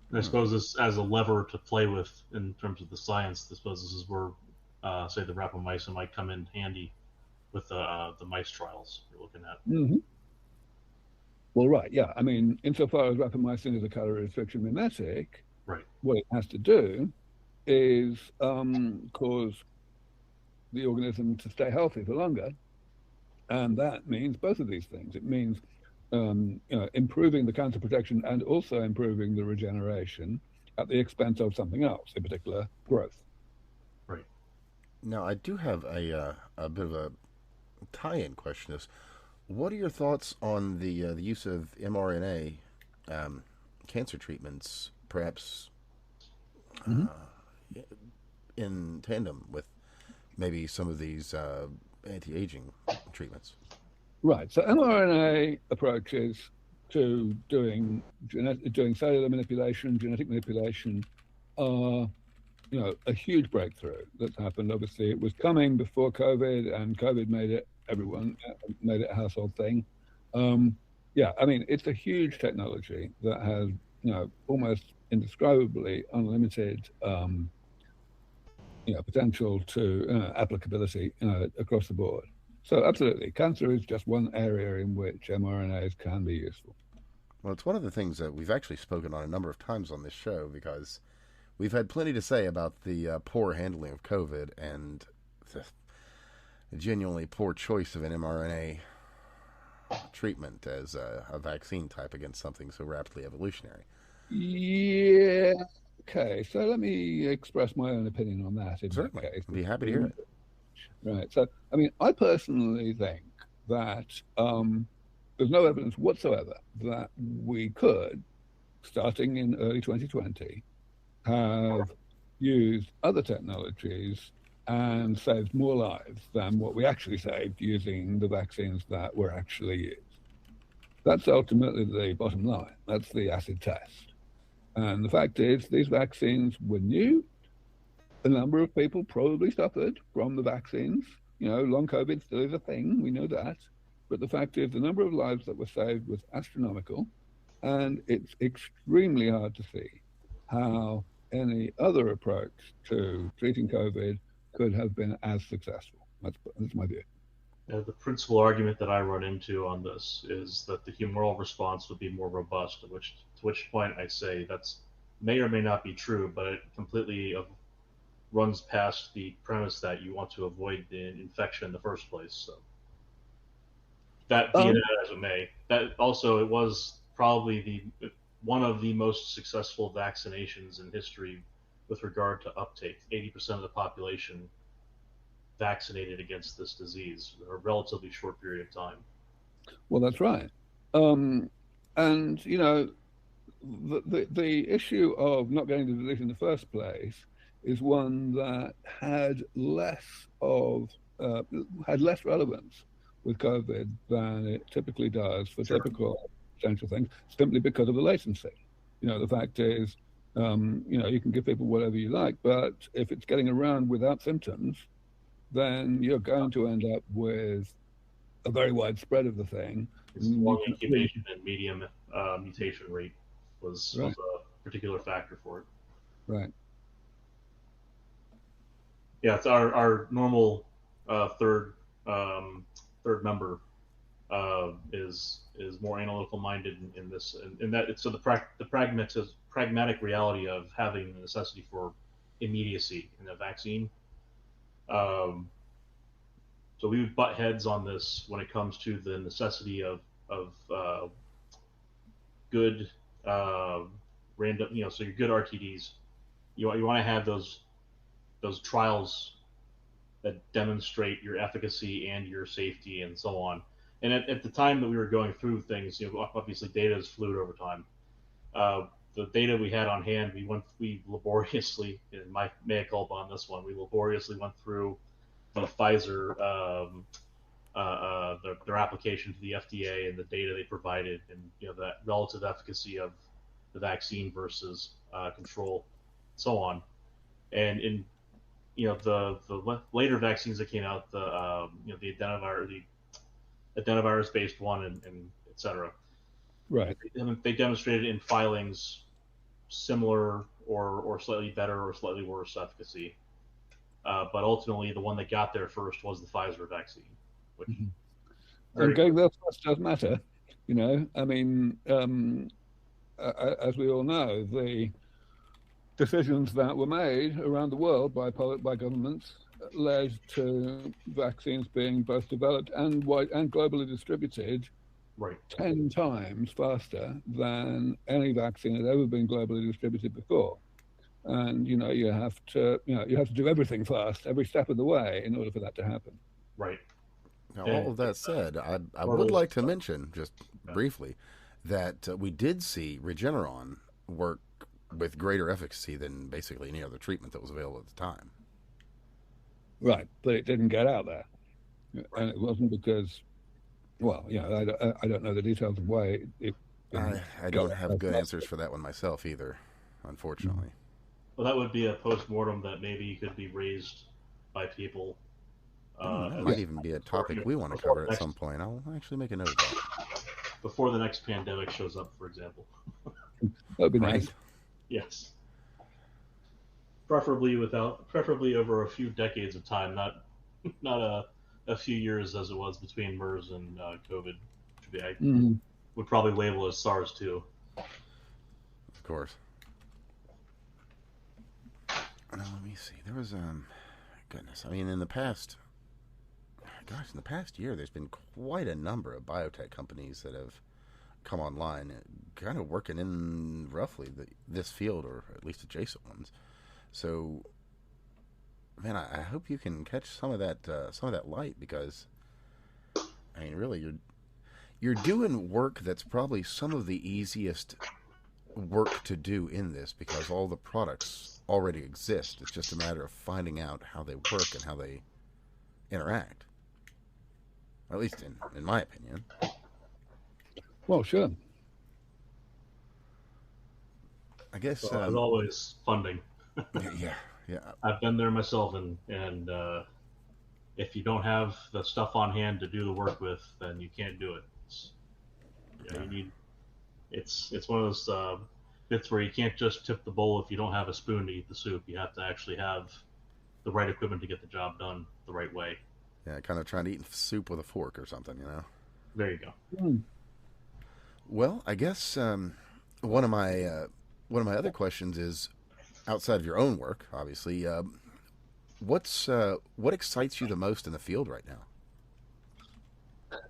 And I suppose this as a lever to play with in terms of the science. I suppose this is where, say, the rapamycin might come in handy with the mice trials you're looking at. Hmm. Well, right, yeah. I mean, insofar as rapamycin is a calorie restriction mimetic, Right. what it has to do is cause the organism to stay healthy for longer, and that means both of these things. It means improving the cancer protection and also improving the regeneration at the expense of something else, in particular growth. Right. Now, I do have a bit of a tie-in question. Is what are your thoughts on the use of mRNA cancer treatments, perhaps Hmm. in tandem with maybe some of these anti-aging treatments? Right. So mRNA approaches to doing cellular manipulation, genetic manipulation, are a huge breakthrough that's happened. Obviously, it was coming before COVID, and COVID made it a household thing. Um, yeah, I mean, it's a huge technology that has almost indescribably unlimited potential to applicability across the board. So absolutely, cancer is just one area in which mRNAs can be useful. Well, it's one of the things that we've actually spoken on a number of times on this show because we've had plenty to say about the poor handling of COVID and the genuinely poor choice of an mRNA treatment as a vaccine type against something so rapidly evolutionary. Yeah. Okay. So let me express my own opinion on that in that Certainly, case. I'd be happy to hear it. Right. So, I mean, I personally think that there's no evidence whatsoever that we could, starting in early 2020, have used other technologies and saved more lives than what we actually saved using the vaccines that were actually used. That's ultimately the bottom line. That's the acid test. And the fact is, these vaccines were new. A number of people probably suffered from the vaccines. Long COVID still is a thing. We know that. But the fact is, the number of lives that were saved was astronomical. And it's extremely hard to see how any other approach to treating COVID could have been as successful. That's my view. The principal argument that I run into on this is that the humoral response would be more robust, to which point I say that's may or may not be true, but it completely runs past the premise that you want to avoid the infection in the first place. So that be Um, that as it may, that also it was probably the one of the most successful vaccinations in history with regard to uptake. 80% of the population vaccinated against this disease in a relatively short period of time. well, that's right. Um, and the issue of not getting the disease in the first place is one that uh, had less relevance with COVID than it typically does for Sure. typical potential things, simply because of the latency. The fact is, you can give people whatever you like, but if it's getting around without symptoms, then you're going to end up with a very wide spread of the thing. Its And you long can really, incubation and medium mutation rate was right, a particular factor for it. right. Yeah, it's our normal third third member is more analytical minded in this, in that it's so the pragmatic reality of having the necessity for immediacy in a vaccine. Um, so we would butt heads on this when it comes to the necessity of good uh, random, so your good RTDs. You want to have those trials that demonstrate your efficacy and your safety and so on. And at the time that we were going through things, obviously data is fluid over time. The data we had on hand, we laboriously, in my mea culpa on this one, we laboriously went through the Pfizer their application to the FDA and the data they provided, and that relative efficacy of the vaccine versus control, so on. And in the later vaccines that came out, the adenovirus based one, and et cetera. Right. They demonstrated in filings similar or slightly better or slightly worse efficacy. But ultimately, the one that got there first was the Pfizer vaccine, which Mhm. And very going there first does matter. I mean, as we all know, the decisions that were made around the world by governments led to vaccines being both developed and globally distributed right, 10 times faster than any vaccine had ever been globally distributed before. And you have to do everything fast every step of the way in order for that to happen. right. Now, all And of that said, I one of would those, like to mention, just briefly, that we did see Regeneron work with greater efficacy than basically any other treatment that was available at the time. Right, but it didn't get out there, right. and it wasn't because, well, I don't know the details of why it didn't I go don't have out good there. answers for that one myself either, Mm. unfortunately. Well, that would be a post mortem that maybe could be raised by people That Yeah, might even be a before, topic we want to before cover the at some next point. I'll actually make a note of that. pandemic shows up, for example. that'd be Right? nice. Yes, preferably over a few decades of time, not a few years as it was between MERS and COVID, which I Mm. would probably label as SARS too. Of course. Now, let me see. There was, goodness. I mean, in the past year, there's been quite a number of biotech companies that have come online, kind of working in roughly this field or at least adjacent ones. So, man, I hope you can catch some of that light because I mean, really, you're doing work that's probably some of the easiest work to do in this because all the products already exist. It's just a matter of finding out how they work and how they interact. At least in my opinion. Well, sure. I guess, So as always, funding. yeah, yeah. I've been there myself, and if you don't have the stuff on hand to do the work with, then you can't do it. You need it's one of those bits where you can't just tip the bowl if you don't have a spoon to eat the soup. You have to actually have the right equipment to get the job done the right way. Yeah, kind of trying to eat soup with a fork or something, you know. There you go. Mm. Well, I guess one of my other questions is outside of your own work, obviously. What excites you the most in the field right now?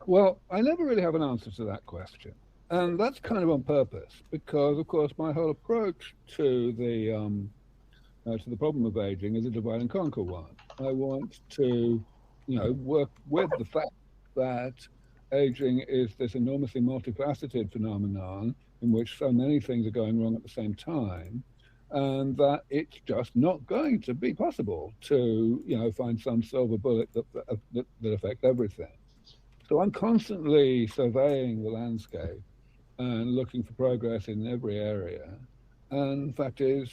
Well, I never really have an answer to that question. And that's kind of on purpose because, of course, my whole approach to the problem of aging is a divide and conquer one. I want to, work with the fact that aging is this enormously multifaceted phenomenon in which so many things are going wrong at the same time, and that it's just not going to be possible to, find some silver bullet that affects everything. So I'm constantly surveying the landscape and looking for progress in every area. And the fact is,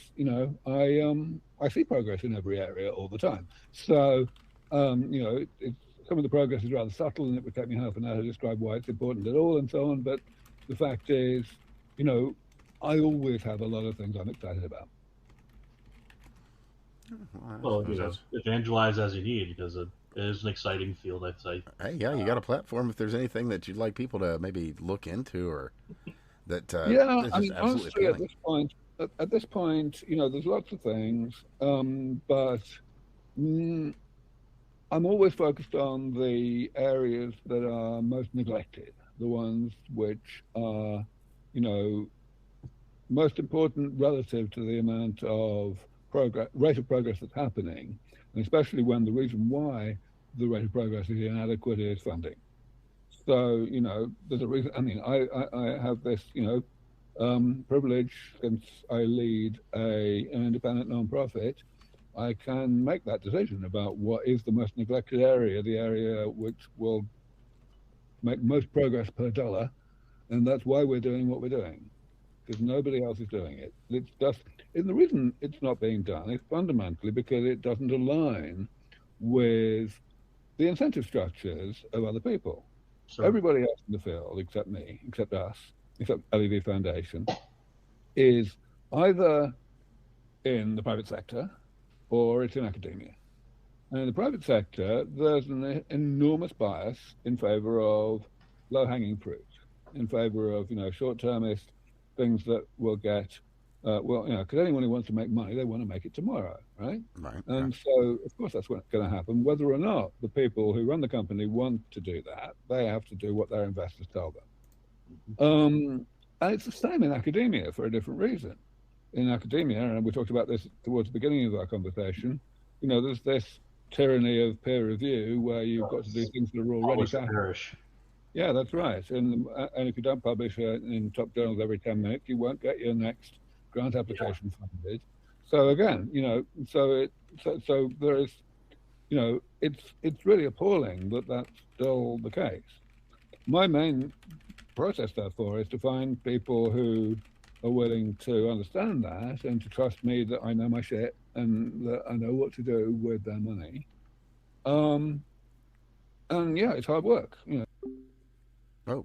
I see progress in every area all the time. So, some of the progress is rather subtle, and it would take me half an hour to describe why it's important at all, and so on. But the fact is, you know, I always have a lot of things I'm excited about. Well, I Well, suppose that's evangelize as you need because it is an exciting field. I'd say. hey, yeah, you got a platform. If there's anything that you'd like people to maybe look into or that Yeah, is I just mean, absolutely honestly, appealing. at this point, there's lots of things, but mm, I'm always focused on the areas that are most neglected, the ones which are, you know, most important relative to the amount of rate of progress that's happening, and especially when the reason why the rate of progress is inadequate is funding. So, there's a reason. I mean, I have this, privilege since I lead an independent nonprofit. I can make that decision about what is the most neglected area, the area which will make most progress per dollar, and that's why we're doing what we're doing because nobody else is doing it. It's just, and the reason it's not being done is fundamentally because it doesn't align with the incentive structures of other people. Sure. Everybody else in the field, except me, except us, except LED Foundation, is either in the private sector or it's in academia. And in the private sector, there's an enormous bias in favor of low-hanging fruit, in favor of, short-termist things that will get, because anyone who wants to make money, they want to make it tomorrow, right? Right. And so, of course, that's what's going to happen. Whether or not the people who run the company want to do that, they have to do what their investors tell them. And it's the same in academia for a different reason. In academia, and we talked about this towards the beginning of our conversation, there's this tyranny of peer review where you've got to do things that are already perish. Yeah, that's right. And if you don't publish in top journals every 10 minutes, you won't get your next grant application funded. So again, so there is, it's really appalling that that's still the case. My main process, therefore, is to find people who are willing to understand that and to trust me that I know my shit and that I know what to do with their money. And yeah, it's hard work. Oh.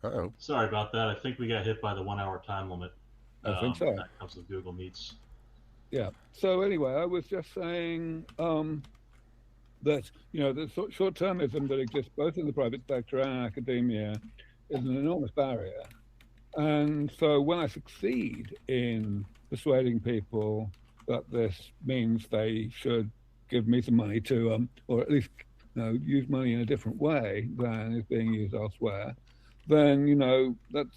Uh-oh. Sorry about that. I think we got hit by the 1 hour time limit. I think so. That comes with Google Meets. Yeah. So anyway, I was just saying that the short-termism that exists both in the private sector and academia is an enormous barrier. And so when I succeed in persuading people that this means they should give me some money to, or at least use money in a different way than is being used elsewhere, then, that's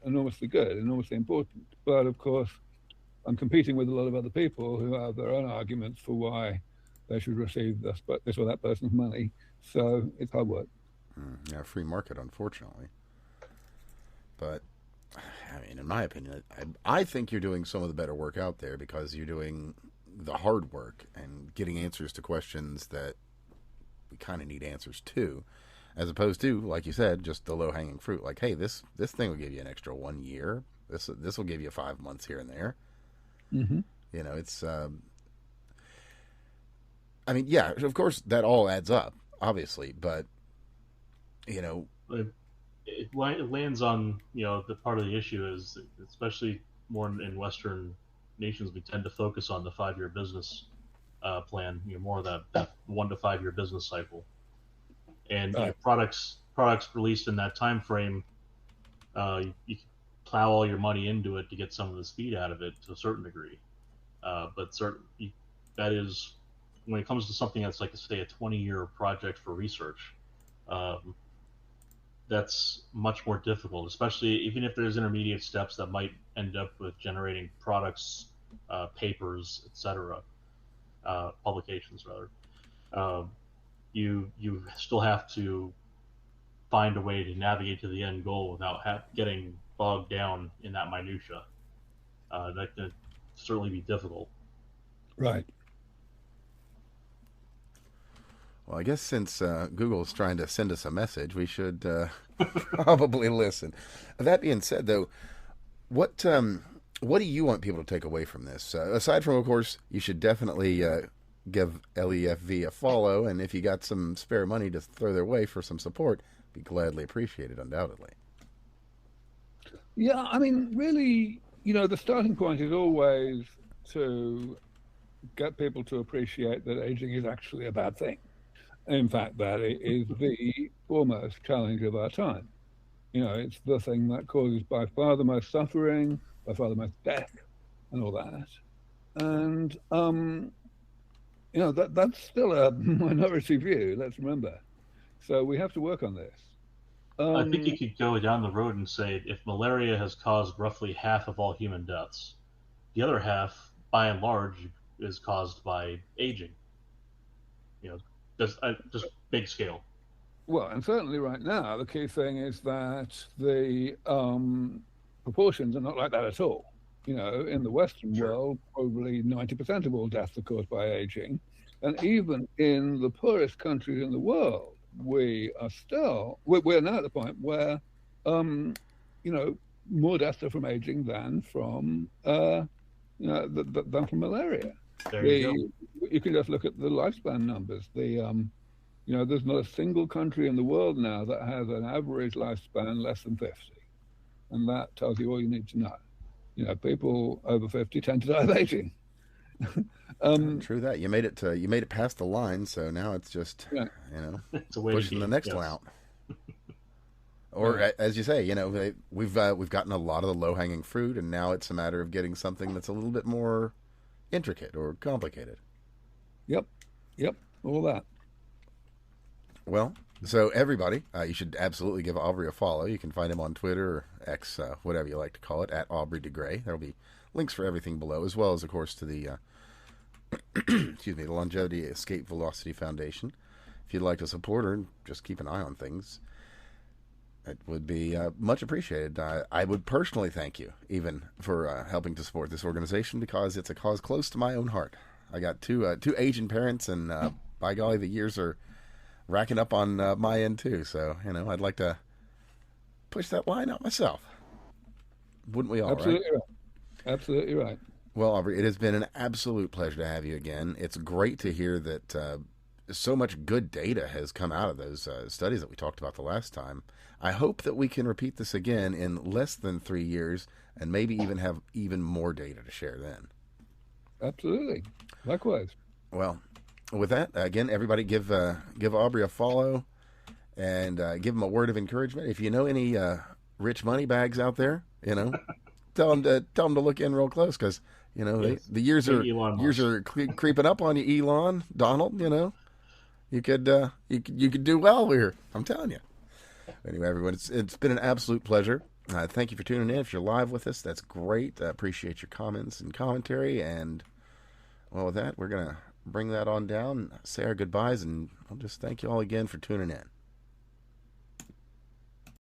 enormously good, enormously important. But of course, I'm competing with a lot of other people who have their own arguments for why they should receive this or that person's money. So it's hard work. Yeah, free market, unfortunately. But I mean, in my opinion, I think you're doing some of the better work out there because you're doing the hard work and getting answers to questions that we kind of need answers to, as opposed to, like you said, just the low-hanging fruit. Like, hey, this thing will give you an extra 1 year. This will give you 5 months here and there. Mm-hmm. It's. I mean, yeah, of course, that all adds up, obviously, but it lands on the part of the issue is, especially more in Western nations, we tend to focus on the 5-year business plan, more of that 1 to 5 year business cycle, and products released in that time frame, you can plow all your money into it to get some of the speed out of it to a certain degree, but that is when it comes to something that's like, say, a 20-year project for research. That's much more difficult, especially even if there's intermediate steps that might end up with generating products, papers, etc., publications rather. You still have to find a way to navigate to the end goal without getting bogged down in that minutia. That can certainly be difficult. Right. Well, I guess since Google's trying to send us a message, we should probably listen. That being said, though, what do you want people to take away from this? Aside from, of course, you should definitely give LEFV a follow, and if you got some spare money to throw their way for some support, be gladly appreciated, undoubtedly. Yeah, I mean, really, the starting point is always to get people to appreciate that aging is actually a bad thing. In fact, that it is the foremost challenge of our time. It's the thing that causes by far the most suffering, by far the most death, and all that. And that's still a minority view. Let's remember. So we have to work on this. I think you could go down the road and say, if malaria has caused roughly half of all human deaths, the other half, by and large, is caused by aging. Just big scale. Well, and certainly right now, the key thing is that the proportions are not like that at all. In the Western world, probably 90% of all deaths are caused by aging. And even in the poorest countries in the world, we're now at the point where, more deaths are from aging than from, than from malaria. You can just look at the lifespan numbers. There's not a single country in the world now that has an average lifespan less than 50. And that tells you all you need to know. People over 50 tend to die of aging. um, True that. You made it past the line, so now it's just yeah, It's a waiting pushing the game. next Yes. one out. Or Yeah. as you say, we've gotten a lot of the low hanging fruit, and now it's a matter of getting something that's a little bit more intricate or complicated. Yep. Yep. All that. Well, so everybody, you should absolutely give Aubrey a follow. You can find him on Twitter or X, whatever you like to call it, at Aubrey de Grey. There'll be links for everything below, as well as, of course, to the excuse me, the Longevity Escape Velocity Foundation. If you'd like to support her, just keep an eye on things. It would be much appreciated. I would personally thank you, even for helping to support this organization, because it's a cause close to my own heart. I got two aging parents, and by golly, the years are racking up on my end too. So I'd like to push that line out myself. Wouldn't we all? Absolutely Right? right. Absolutely right. Well, Aubrey, it has been an absolute pleasure to have you again. It's great to hear that so much good data has come out of those studies that we talked about the last time. I hope that we can repeat this again in less than 3 years, and maybe even have even more data to share then. Absolutely. Likewise. Well, with that, again, everybody give Aubrey a follow, and give him a word of encouragement. If you know any rich money bags out there, tell them to look in real close, because Yes. the years Hey, are Elon years Musk. are creeping up on you, Elon, Donald. You could do well here. I'm telling you. Anyway, everyone, it's been an absolute pleasure. Thank you for tuning in. If you're live with us, that's great. I appreciate your comments and commentary. And well, with that, we're gonna bring that on down, say our goodbyes, and I'll just thank you all again for tuning in.